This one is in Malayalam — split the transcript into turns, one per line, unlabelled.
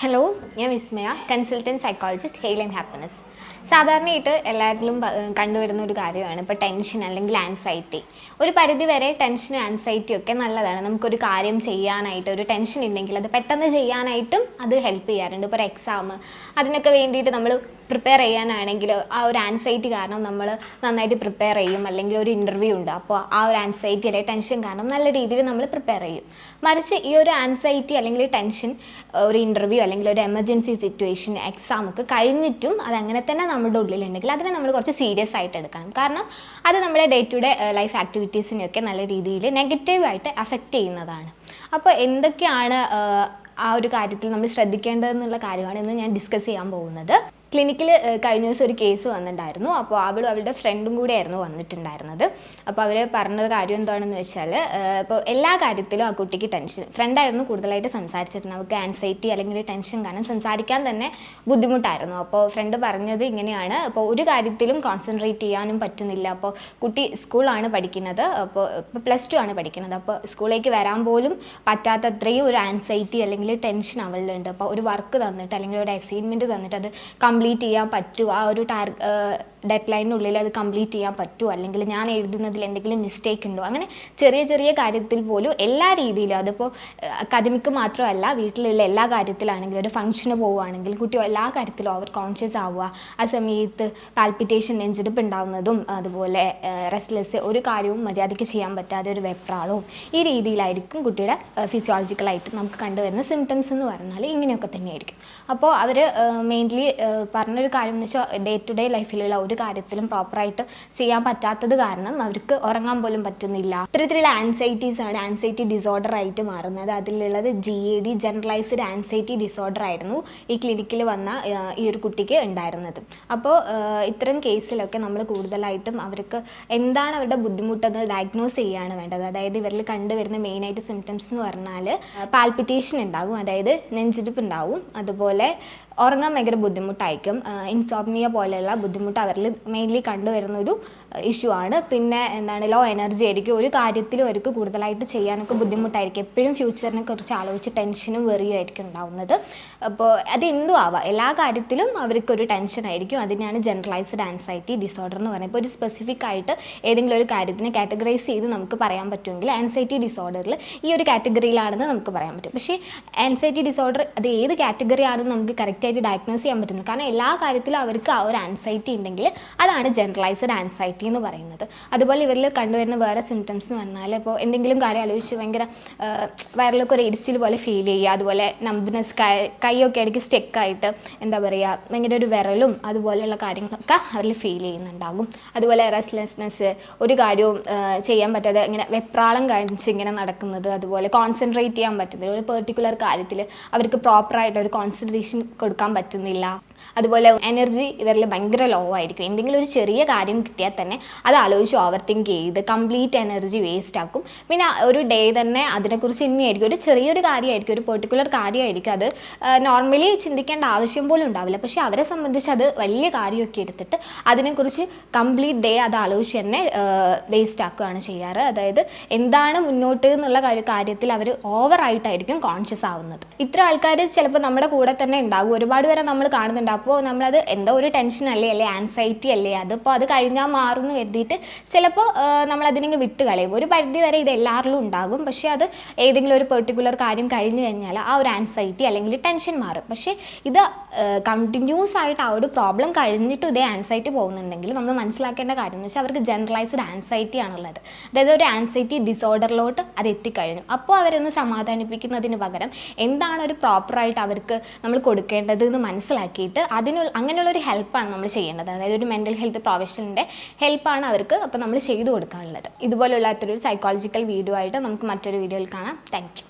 ഹലോ, ഞാൻ Vismaya, consultant psychologist, hale and happiness. സാധാരണയായിട്ട് എല്ലാവരിലും കണ്ടുവരുന്ന ഒരു കാര്യമാണ് ഇപ്പോൾ ടെൻഷൻ അല്ലെങ്കിൽ ആൻസൈറ്റി. ഒരു പരിധി വരെ ടെൻഷനും ആൻസൈറ്റിയും ഒക്കെ നല്ലതാണ്. നമുക്കൊരു കാര്യം ചെയ്യാനായിട്ട് ഒരു ടെൻഷൻ ഉണ്ടെങ്കിൽ അത് പെട്ടെന്ന് ചെയ്യാനായിട്ടും അത് ഹെൽപ്പ് ചെയ്യാറുണ്ട്. ഇപ്പോൾ ഒരു എക്സാം അതിനൊക്കെ വേണ്ടിയിട്ട് നമ്മൾ പ്രിപ്പയർ ചെയ്യാനാണെങ്കിൽ ആ ഒരു ആൻസൈറ്റി കാരണം നമ്മൾ നന്നായിട്ട് പ്രിപ്പയർ ചെയ്യും. അല്ലെങ്കിൽ ഒരു ഇൻ്റർവ്യൂ ഉണ്ട്, അപ്പോൾ ആ ഒരു ആൻസൈറ്റി അല്ലെങ്കിൽ ടെൻഷൻ കാരണം നല്ല രീതിയിൽ നമ്മൾ പ്രിപ്പയർ ചെയ്യും. മറിച്ച് ഈ ഒരു ആൻസൈറ്റി അല്ലെങ്കിൽ ടെൻഷൻ ഒരു ഇൻ്റർവ്യൂ അല്ലെങ്കിൽ ഒരു എമർജൻസി സിറ്റുവേഷൻ എക്സാം ഒക്കെ കഴിഞ്ഞിട്ടും അതങ്ങനെ തന്നെ നമ്മുടെ ഉള്ളിലുണ്ടെങ്കിൽ അതിനെ നമ്മൾ കുറച്ച് സീരിയസ് ആയിട്ട് എടുക്കണം. കാരണം അത് നമ്മുടെ ഡേ ടു ഡേ ലൈഫ് ആക്ടിവിറ്റീസിനെയൊക്കെ നല്ല രീതിയിൽ നെഗറ്റീവായിട്ട് അഫക്റ്റ് ചെയ്യുന്നതാണ്. അപ്പോൾ എന്തൊക്കെയാണ് ആ ഒരു കാര്യത്തിൽ നമ്മൾ ശ്രദ്ധിക്കേണ്ടതെന്നുള്ള കാര്യമാണ് ഇന്ന് ഞാൻ ഡിസ്കസ് ചെയ്യാൻ പോകുന്നത്. ക്ലിനിക്കിൽ കഴിഞ്ഞ ദിവസം ഒരു കേസ് വന്നിട്ടുണ്ടായിരുന്നു. അപ്പോൾ അവളും അവളുടെ ഫ്രണ്ടും കൂടെയായിരുന്നു വന്നിട്ടുണ്ടായിരുന്നത്. അപ്പോൾ അവർ പറഞ്ഞത് കാര്യം എന്താണെന്ന് വെച്ചാൽ, ഇപ്പോൾ എല്ലാ കാര്യത്തിലും ആ കുട്ടിക്ക് ടെൻഷൻ. ഫ്രണ്ടായിരുന്നു കൂടുതലായിട്ട് സംസാരിച്ചിരുന്നത്. അവൾക്ക് ആൻസൈറ്റി അല്ലെങ്കിൽ ടെൻഷൻ കാരണം സംസാരിക്കാൻ തന്നെ ബുദ്ധിമുട്ടായിരുന്നു. അപ്പോൾ ഫ്രണ്ട് പറഞ്ഞത് ഇങ്ങനെയാണ്, അപ്പോൾ ഒരു കാര്യത്തിലും കോൺസെൻട്രേറ്റ് ചെയ്യാനും പറ്റുന്നില്ല. അപ്പോൾ കുട്ടി സ്കൂളാണ് പഠിക്കുന്നത്, അപ്പോൾ +2 ആണ് പഠിക്കുന്നത്. അപ്പോൾ സ്കൂളിലേക്ക് വരാൻ പോലും പറ്റാത്തത്രയും ഒരു ആൻസൈറ്റി അല്ലെങ്കിൽ ടെൻഷൻ അവളിലുണ്ട്. അപ്പോൾ ഒരു വർക്ക് തന്നിട്ട് അല്ലെങ്കിൽ ഒരു അസൈൻമെൻറ്റ് തന്നിട്ട് അത് കംപ്ലീറ്റ് ചെയ്യാൻ പറ്റുമോ, ആ ഒരു ഡെഡ് ലൈനിനുള്ളിൽ അത് കംപ്ലീറ്റ് ചെയ്യാൻ പറ്റുമോ, അല്ലെങ്കിൽ ഞാൻ എഴുതുന്നതിൽ എന്തെങ്കിലും മിസ്റ്റേക്ക് ഉണ്ടോ, അങ്ങനെ ചെറിയ ചെറിയ കാര്യത്തിൽ പോലും എല്ലാ രീതിയിലും, അതിപ്പോൾ അക്കാദമിക്ക് മാത്രമല്ല വീട്ടിലുള്ള എല്ലാ കാര്യത്തിലാണെങ്കിലും ഒരു ഫംഗ്ഷന് പോവുകയാണെങ്കിൽ കുട്ടി എല്ലാ കാര്യത്തിലും ഓവർ കോൺഷ്യസ് ആവുക, ആ സമയത്ത് പാൽപിറ്റേഷൻ നെഞ്ചെടുപ്പ് ഉണ്ടാവുന്നതും അതുപോലെ റെസ്റ്റ്ലെസ്, ഒരു കാര്യവും മര്യാദയ്ക്ക് ചെയ്യാൻ പറ്റാതെ ഒരു വെപ്രാളവും, ഈ രീതിയിലായിരിക്കും കുട്ടിയുടെ ഫിസിയോളജിക്കലായിട്ട് നമുക്ക് കണ്ടുവരുന്ന സിംറ്റംസ് എന്ന് പറഞ്ഞാൽ ഇങ്ങനെയൊക്കെ തന്നെയായിരിക്കും. അപ്പോൾ അവർ മെയിൻലി പറഞ്ഞൊരു കാര്യം എന്ന് വെച്ചാൽ ഡേ ടു ഡേ ലൈഫിലുള്ള ഒരു കാര്യത്തിലും പ്രോപ്പറായിട്ട് ചെയ്യാൻ പറ്റാത്തത് കാരണം അവർക്ക് ഉറങ്ങാൻ പോലും പറ്റുന്നില്ല. ഇത്തരത്തിലുള്ള ആൻസൈറ്റീസ് ആണ് ആൻസൈറ്റി ഡിസോർഡർ ആയിട്ട് മാറുന്നത്. അതിലുള്ളത് GAD, ജനറലൈസ്ഡ് ആൻസൈറ്റി ഡിസോർഡർ ആയിരുന്നു ഈ ക്ലിനിക്കിൽ വന്ന ഈ ഒരു കുട്ടിക്ക് ഉണ്ടായിരുന്നത്. അപ്പോൾ ഇത്തരം കേസിലൊക്കെ നമ്മൾ കൂടുതലായിട്ടും അവർക്ക് എന്താണ് അവരുടെ ബുദ്ധിമുട്ടെന്ന് ഡയഗ്നോസ് ചെയ്യുകയാണ് വേണ്ടത്. അതായത് ഇവരിൽ കണ്ടുവരുന്ന മെയിനായിട്ട് സിംറ്റംസ് എന്ന് പറഞ്ഞാൽ പാൽപിറ്റേഷൻ ഉണ്ടാകും, അതായത് നെഞ്ചിടിപ്പ് ഉണ്ടാവും, അതുപോലെ ഉറങ്ങാൻ ഭയങ്കര ബുദ്ധിമുട്ടായിരിക്കും, ഇൻസോംനിയ പോലെയുള്ള ബുദ്ധിമുട്ട് അവരിൽ മെയിൻലി കണ്ടുവരുന്നൊരു ഇഷ്യൂ ആണ്. പിന്നെ ലോ എനർജി ആയിരിക്കും, ഒരു കാര്യത്തിലും അവർക്ക് കൂടുതലായിട്ട് ചെയ്യാനൊക്കെ ബുദ്ധിമുട്ടായിരിക്കും, എപ്പോഴും ഫ്യൂച്ചറിനെ കുറിച്ച് ആലോചിച്ച് ടെൻഷനും വെറിയായിരിക്കും ഉണ്ടാവുന്നത്. അപ്പോൾ അതെന്തും ആവാം, എല്ലാ കാര്യത്തിലും അവർക്കൊരു ടെൻഷനായിരിക്കും. അതിനെയാണ് ജനറലൈസ്ഡ് ആൻസൈറ്റി ഡിസോർഡർ എന്ന് പറയുന്നത്. ഇപ്പോൾ ഒരു സ്പെസിഫിക് ആയിട്ട് ഏതെങ്കിലും ഒരു കാര്യത്തിനെ കാറ്റഗറൈസ് ചെയ്ത് നമുക്ക് പറയാൻ പറ്റുമെങ്കിൽ ആൻസൈറ്റി ഡിസോർഡറിൽ ഈ ഒരു കാറ്റഗറിയിലാണെന്ന് നമുക്ക് പറയാൻ പറ്റും. പക്ഷേ ആൻസൈറ്റി ഡിസോർഡർ അത് ഏത് കാറ്റഗറി ആണെന്ന് നമുക്ക് കറക്റ്റ് ആയിട്ട് ഡയഗ്നോസ് ചെയ്യാൻ പറ്റുന്നു. കാരണം എല്ലാ കാര്യത്തിലും അവർക്ക് ആ ഒരു ആൻസൈറ്റി ഉണ്ടെങ്കിൽ അതാണ് ജനറലൈസ്ഡ് ആൻസൈറ്റി എന്ന് പറയുന്നത്. അതുപോലെ ഇവരിൽ കണ്ടുവരുന്ന വേറെ സിംറ്റംസ് എന്ന് പറഞ്ഞാൽ, ഇപ്പോൾ എന്തെങ്കിലും കാര്യം ആലോചിച്ച് ഭയങ്കര വയറിലൊക്കെ ഒരു ഇടിച്ചിൽ പോലെ ഫീൽ ചെയ്യുക, അതുപോലെ നംബ്നെസ്, കൈയൊക്കെ ഇടയ്ക്ക് സ്റ്റെക്കായിട്ട് എന്താ പറയുക ഭയങ്കര ഒരു വിരലും അതുപോലെയുള്ള കാര്യങ്ങളൊക്കെ അവരിൽ ഫീൽ ചെയ്യുന്നുണ്ടാകും. അതുപോലെ റെസ്റ്റ്ലെസ്നെസ്, ഒരു കാര്യവും ചെയ്യാൻ പറ്റാതെ ഇങ്ങനെ വെപ്രാളം കാണിച്ച് ഇങ്ങനെ നടക്കുന്നത്, അതുപോലെ കോൺസെൻട്രേറ്റ് ചെയ്യാൻ പറ്റുന്നില്ല, ഒരു പെർട്ടിക്കുലർ കാര്യത്തിൽ അവർക്ക് പ്രോപ്പറായിട്ട് ഒരു കോൺസെൻട്രേഷൻ കൊടുക്കാൻ പറ്റുന്നില്ല. അതുപോലെ എനർജി ഇവരിൽ ഭയങ്കര ലോ ആയിരിക്കും. എന്തെങ്കിലും ഒരു ചെറിയ കാര്യം കിട്ടിയാൽ തന്നെ അത് ആലോചിച്ച് ഓവർ തിങ്ക് ചെയ്ത് കംപ്ലീറ്റ് എനർജി വേസ്റ്റ് ആക്കും. പിന്നെ ഒരു ഡേ തന്നെ അതിനെക്കുറിച്ച് തന്നെയായിരിക്കും, ഒരു ചെറിയൊരു കാര്യമായിരിക്കും, ഒരു പെർട്ടിക്കുലർ കാര്യമായിരിക്കും, അത് നോർമലി ചിന്തിക്കേണ്ട ആവശ്യം പോലും ഉണ്ടാവില്ല. പക്ഷേ അവരെ സംബന്ധിച്ച് അത് വലിയ കാര്യമൊക്കെ എടുത്തിട്ട് അതിനെക്കുറിച്ച് കംപ്ലീറ്റ് ഡേ അത് ആലോചിച്ച് തന്നെ വേസ്റ്റ് ആക്കുകയാണ് ചെയ്യാറ്. അതായത് എന്താണ് മുന്നോട്ട് എന്നുള്ള കാര്യത്തിൽ അവർ ഓവറായിട്ടായിരിക്കും കോൺഷ്യസ് ആവുന്നത്. ഇത്തരം ആൾക്കാർ ചിലപ്പോൾ നമ്മുടെ കൂടെ തന്നെ ഉണ്ടാകും, ഒരുപാട് പേരെ നമ്മൾ കാണുന്നുണ്ട്. അപ്പോൾ നമ്മളത് എന്തോ ഒരു ടെൻഷൻ അല്ലേ ആൻസൈറ്റി അല്ലേ, അതിപ്പോൾ അത് കഴിഞ്ഞാൽ മാറുമെന്ന് കരുതിയിട്ട് ചിലപ്പോൾ നമ്മളതിനെ വിട്ട് കളയും. ഒരു പരിധി വരെ ഇത് എല്ലാവരിലും ഉണ്ടാകും, പക്ഷേ അത് ഏതെങ്കിലും ഒരു പെർട്ടിക്കുലർ കാര്യം കഴിഞ്ഞ് കഴിഞ്ഞാൽ ആ ഒരു ആൻസൈറ്റി അല്ലെങ്കിൽ ടെൻഷൻ മാറും. പക്ഷേ ഇത് കണ്ടിന്യൂസ് ആയിട്ട് ആ ഒരു പ്രോബ്ലം കഴിഞ്ഞിട്ട് ഇതേ ആൻസൈറ്റി പോകുന്നുണ്ടെങ്കിൽ നമ്മൾ മനസ്സിലാക്കേണ്ട കാര്യം എന്ന് വെച്ചാൽ അവർക്ക് ജനറലൈസ്ഡ് ആൻസൈറ്റി ആണുള്ളത്. അതായത് ഒരു ആൻസൈറ്റി ഡിസോർഡറിലോട്ട് അത് എത്തിക്കഴിഞ്ഞു. അപ്പോൾ അവരൊന്ന് സമാധാനിപ്പിക്കുന്നതിന് പകരം എന്താണ് ഒരു പ്രോപ്പറായിട്ട് അവർക്ക് നമ്മൾ കൊടുക്കേണ്ടത് എന്ന് മനസ്സിലാക്കിയിട്ട് അങ്ങനെയുള്ളൊരു ഹെൽപ്പാണ് നമ്മൾ ചെയ്യേണ്ടത്. അതായത് ഒരു മെൻ്റൽ ഹെൽത്ത് പ്രൊഫഷണലിൻ്റെ ഹെൽപ്പാണ് അവർക്ക് അപ്പോൾ നമ്മൾ ചെയ്തു കൊടുക്കാനുള്ളത്. ഇതുപോലുള്ള അത്രയൊരു സൈക്കോളജിക്കൽ വീഡിയോ ആയിട്ട് നമുക്ക് മറ്റൊരു വീഡിയോയിൽ കാണാം. Thank you.